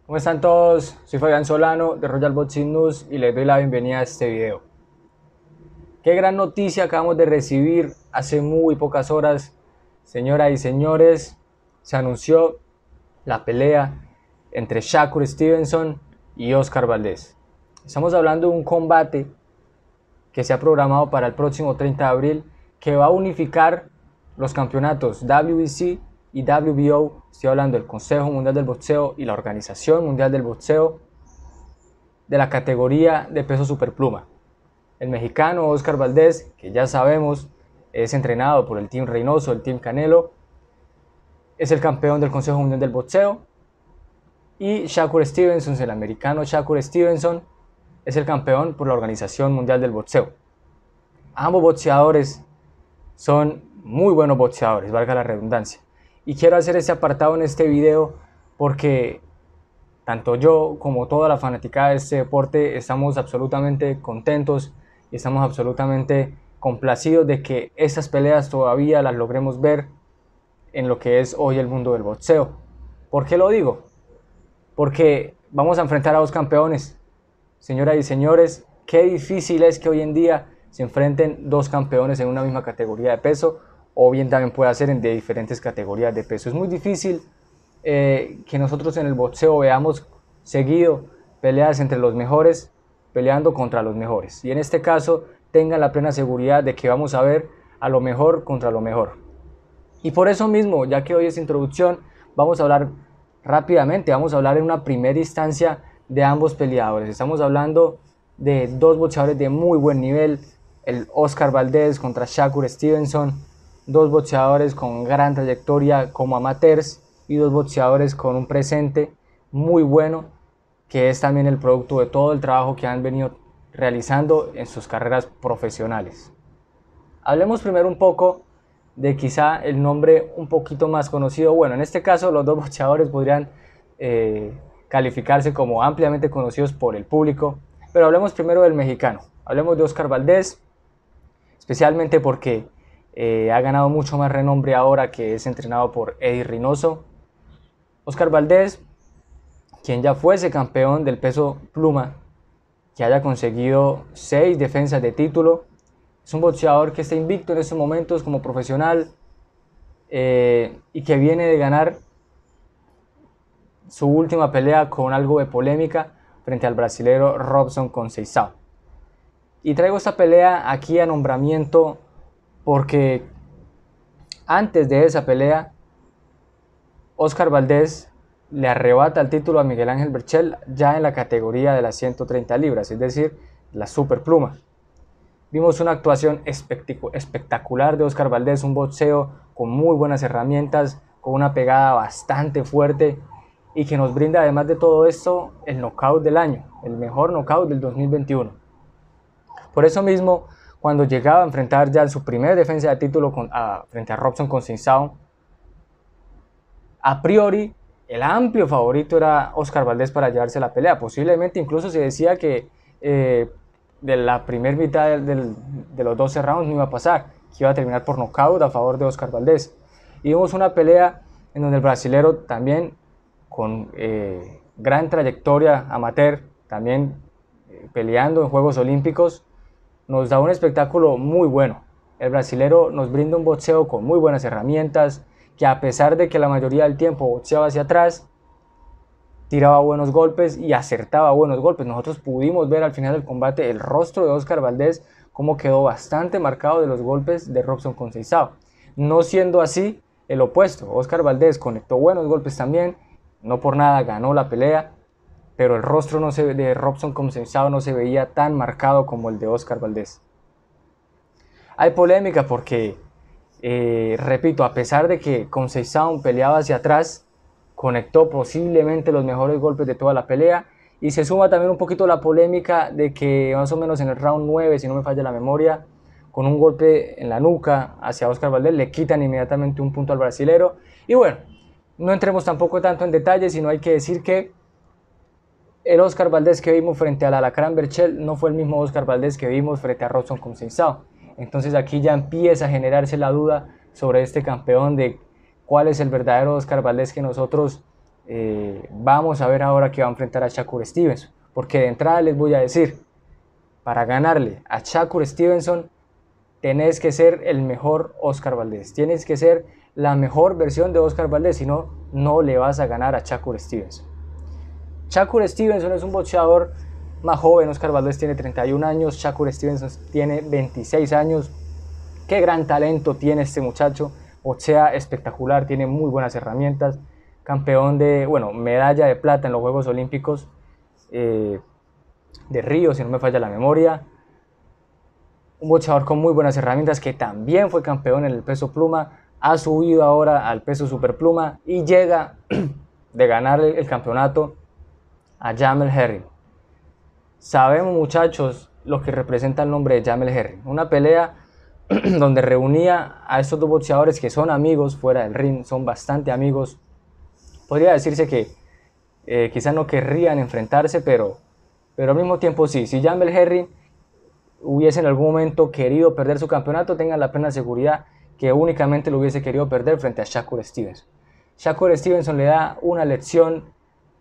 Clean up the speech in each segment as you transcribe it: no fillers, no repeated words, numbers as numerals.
¿Cómo están todos? Soy Fabián Solano de Royal Boxing News y les doy la bienvenida a este video. Qué gran noticia acabamos de recibir hace muy pocas horas. Señoras y señores, se anunció la pelea entre Shakur Stevenson y Oscar Valdez. Estamos hablando de un combate que se ha programado para el próximo 30 de abril que va a unificar los campeonatos WBC y WBO. Estoy hablando del Consejo Mundial del Boxeo y la Organización Mundial del Boxeo de la categoría de peso superpluma. El mexicano Oscar Valdez, que ya sabemos es entrenado por el Team Reynoso, el Team Canelo, es el campeón del Consejo Mundial del Boxeo. Y Shakur Stevenson, el americano Shakur Stevenson, es el campeón por la Organización Mundial del Boxeo. Ambos boxeadores son muy buenos boxeadores, valga la redundancia. Y quiero hacer este apartado en este video porque tanto yo como toda la fanaticada de este deporte estamos absolutamente contentos y estamos absolutamente complacidos de que estas peleas todavía las logremos ver en lo que es hoy el mundo del boxeo. ¿Por qué lo digo? Porque vamos a enfrentar a dos campeones. Señoras y señores, qué difícil es que hoy en día se enfrenten dos campeones en una misma categoría de peso, o bien también puede ser en de diferentes categorías de peso. Es muy difícil que nosotros en el boxeo veamos seguido peleas entre los mejores peleando contra los mejores, y en este caso tengan la plena seguridad de que vamos a ver a lo mejor contra lo mejor. Y por eso mismo, ya que hoy es introducción, vamos a hablar rápidamente, vamos a hablar en una primera instancia de ambos peleadores. Estamos hablando de dos boxeadores de muy buen nivel, el Oscar Valdez contra Shakur Stevenson, dos boxeadores con gran trayectoria como amateurs y dos boxeadores con un presente muy bueno, que es también el producto de todo el trabajo que han venido realizando en sus carreras profesionales. Hablemos primero un poco de quizá el nombre un poquito más conocido. Bueno, en este caso los dos boxeadores podrían calificarse como ampliamente conocidos por el público, pero hablemos primero del mexicano. Hablemos de Oscar Valdez, especialmente porque ha ganado mucho más renombre ahora que es entrenado por Eddie Reynoso. Oscar Valdez, quien ya fuese campeón del peso pluma, que haya conseguido 6 defensas de título, es un boxeador que está invicto en estos momentos como profesional y que viene de ganar su última pelea con algo de polémica frente al brasilero Robson Conceição. Y traigo esta pelea aquí a nombramiento porque antes de esa pelea Oscar Valdez le arrebata el título a Miguel Ángel Berchelt ya en la categoría de las 130 libras, es decir, la superpluma. Vimos una actuación espectacular de Oscar Valdez, un boxeo con muy buenas herramientas, con una pegada bastante fuerte y que nos brinda además de todo esto el knockout del año, el mejor knockout del 2021. Por eso mismo, cuando llegaba a enfrentar ya su primera defensa de título frente a Robson Conceição, a priori el amplio favorito era Oscar Valdez para llevarse la pelea. Posiblemente incluso se decía que de la primera mitad de los 12 rounds no iba a pasar, que iba a terminar por nocaut a favor de Oscar Valdez. Y vimos una pelea en donde el brasilero también con gran trayectoria amateur, también peleando en Juegos Olímpicos, nos da un espectáculo muy bueno. El brasilero nos brinda un boxeo con muy buenas herramientas, que a pesar de que la mayoría del tiempo boxeaba hacia atrás, tiraba buenos golpes y acertaba buenos golpes. Nosotros pudimos ver al final del combate el rostro de Oscar Valdez, como quedó bastante marcado de los golpes de Robson Conceição. No siendo así el opuesto, Oscar Valdez conectó buenos golpes también, no por nada ganó la pelea, pero el rostro de Robson Conceição no se veía tan marcado como el de Oscar Valdez. Hay polémica porque, repito, a pesar de que Conceição peleaba hacia atrás, conectó posiblemente los mejores golpes de toda la pelea, y se suma también un poquito la polémica de que más o menos en el round 9, si no me falla la memoria, con un golpe en la nuca hacia Oscar Valdez le quitan inmediatamente un punto al brasilero. Y bueno, no entremos tampoco tanto en detalles, sino hay que decir que el Oscar Valdez que vimos frente al Alacrán Berchelt no fue el mismo Oscar Valdez que vimos frente a Robson Conceição. Entonces aquí ya empieza a generarse la duda sobre este campeón de cuál es el verdadero Oscar Valdez que nosotros Vamos a ver ahora que va a enfrentar a Shakur Stevenson, porque de entrada les voy a decir, para ganarle a Shakur Stevenson tenés que ser el mejor Oscar Valdez, tienes que ser la mejor versión de Oscar Valdez, si no, no le vas a ganar a Shakur Stevenson. Shakur Stevenson es un boxeador más joven, Oscar Valdez tiene 31 años, Shakur Stevenson tiene 26 años. Qué gran talento tiene este muchacho, boxea espectacular, tiene muy buenas herramientas, campeón de, bueno, medalla de plata en los Juegos Olímpicos de Río, si no me falla la memoria. Un boxeador con muy buenas herramientas que también fue campeón en el peso pluma, ha subido ahora al peso superpluma y llega de ganar el campeonato a Jamel Herring. Sabemos, muchachos, lo que representa el nombre de Jamel Herring, una pelea donde reunía a estos dos boxeadores que son amigos fuera del ring, son bastante amigos. Podría decirse que quizás no querrían enfrentarse, pero al mismo tiempo sí. Si Jamel Herring hubiese en algún momento querido perder su campeonato, tengan la plena seguridad que únicamente lo hubiese querido perder frente a Shakur Stevenson. Shakur Stevenson le da una lección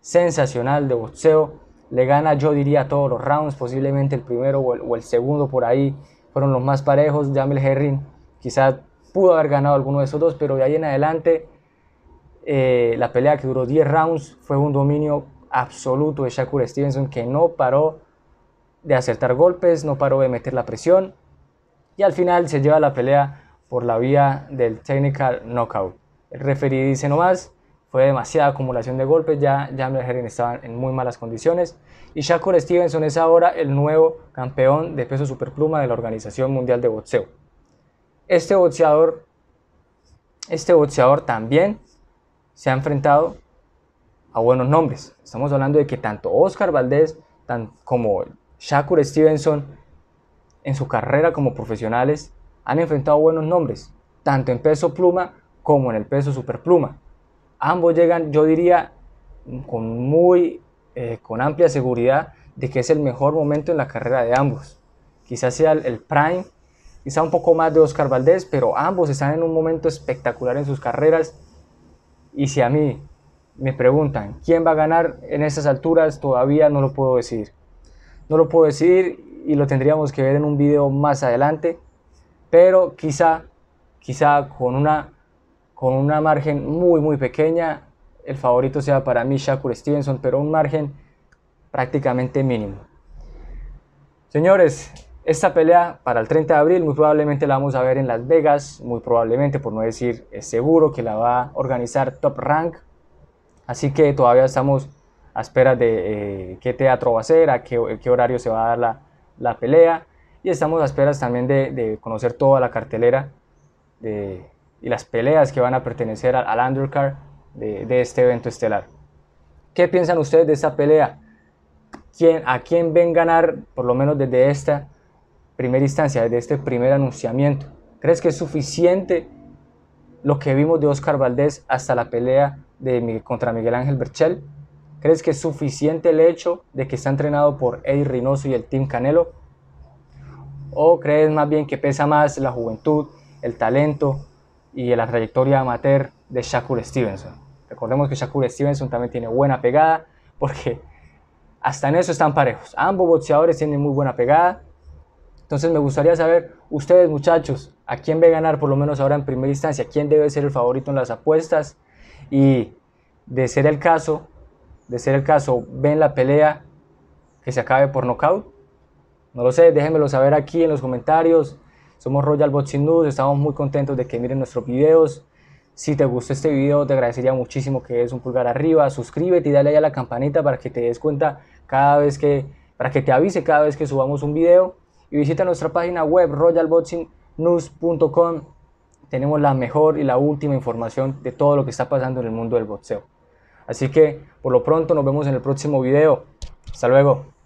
sensacional de boxeo, le gana, yo diría, todos los rounds, posiblemente el primero o el segundo por ahí fueron los más parejos. Jamel Herring quizás pudo haber ganado alguno de esos dos, pero de ahí en adelante la pelea, que duró 10 rounds, fue un dominio absoluto de Shakur Stevenson, que no paró de acertar golpes, no paró de meter la presión y al final se lleva la pelea por la vía del technical knockout. El referee dice nomás, fue demasiada acumulación de golpes, ya Jamel Herring estaba en muy malas condiciones y Shakur Stevenson es ahora el nuevo campeón de peso superpluma de la Organización Mundial de Boxeo. Este boxeador también se ha enfrentado a buenos nombres. Estamos hablando de que tanto Oscar Valdez como Shakur Stevenson en su carrera como profesionales han enfrentado buenos nombres, tanto en peso pluma como en el peso superpluma. Ambos llegan, yo diría, con amplia seguridad de que es el mejor momento en la carrera de ambos. Quizás sea el prime, quizá un poco más de Oscar Valdez, pero ambos están en un momento espectacular en sus carreras. Y si a mí me preguntan quién va a ganar en esas alturas, todavía no lo puedo decir. No lo puedo decir y lo tendríamos que ver en un video más adelante, pero quizá con una margen muy pequeña, el favorito sea para mí Shakur Stevenson, pero un margen prácticamente mínimo. Señores, esta pelea para el 30 de abril muy probablemente la vamos a ver en Las Vegas, muy probablemente, por no decir seguro, que la va a organizar Top Rank, así que todavía estamos a espera de qué teatro va a ser, a qué horario se va a dar la pelea, y estamos a esperas también de conocer toda la cartelera y las peleas que van a pertenecer al undercard de este evento estelar. ¿Qué piensan ustedes de esta pelea? ¿A quién ven ganar, por lo menos desde esta primera instancia, desde este primer anunciamiento? ¿Crees que es suficiente lo que vimos de Oscar Valdez hasta la pelea contra Miguel Ángel Berchelt? ¿Crees que es suficiente el hecho de que está entrenado por Eddie Reynoso y el Team Canelo? ¿O crees más bien que pesa más la juventud, el talento y la trayectoria amateur de Shakur Stevenson? Recordemos que Shakur Stevenson también tiene buena pegada, porque hasta en eso están parejos. Ambos boxeadores tienen muy buena pegada. Entonces me gustaría saber, ustedes, muchachos, a quién ve ganar, por lo menos ahora en primera instancia, quién debe ser el favorito en las apuestas, y de ser el caso, ven la pelea que se acabe por nocaut. No lo sé, déjenmelo saber aquí en los comentarios. Somos Royal Boxing News, estamos muy contentos de que miren nuestros videos. Si te gustó este video, te agradecería muchísimo que des un pulgar arriba, suscríbete y dale ahí a la campanita para que te des cuenta para que te avise cada vez que subamos un video. Y visita nuestra página web royalboxingnews.com. Tenemos la mejor y la última información de todo lo que está pasando en el mundo del boxeo. Así que por lo pronto nos vemos en el próximo video. Hasta luego.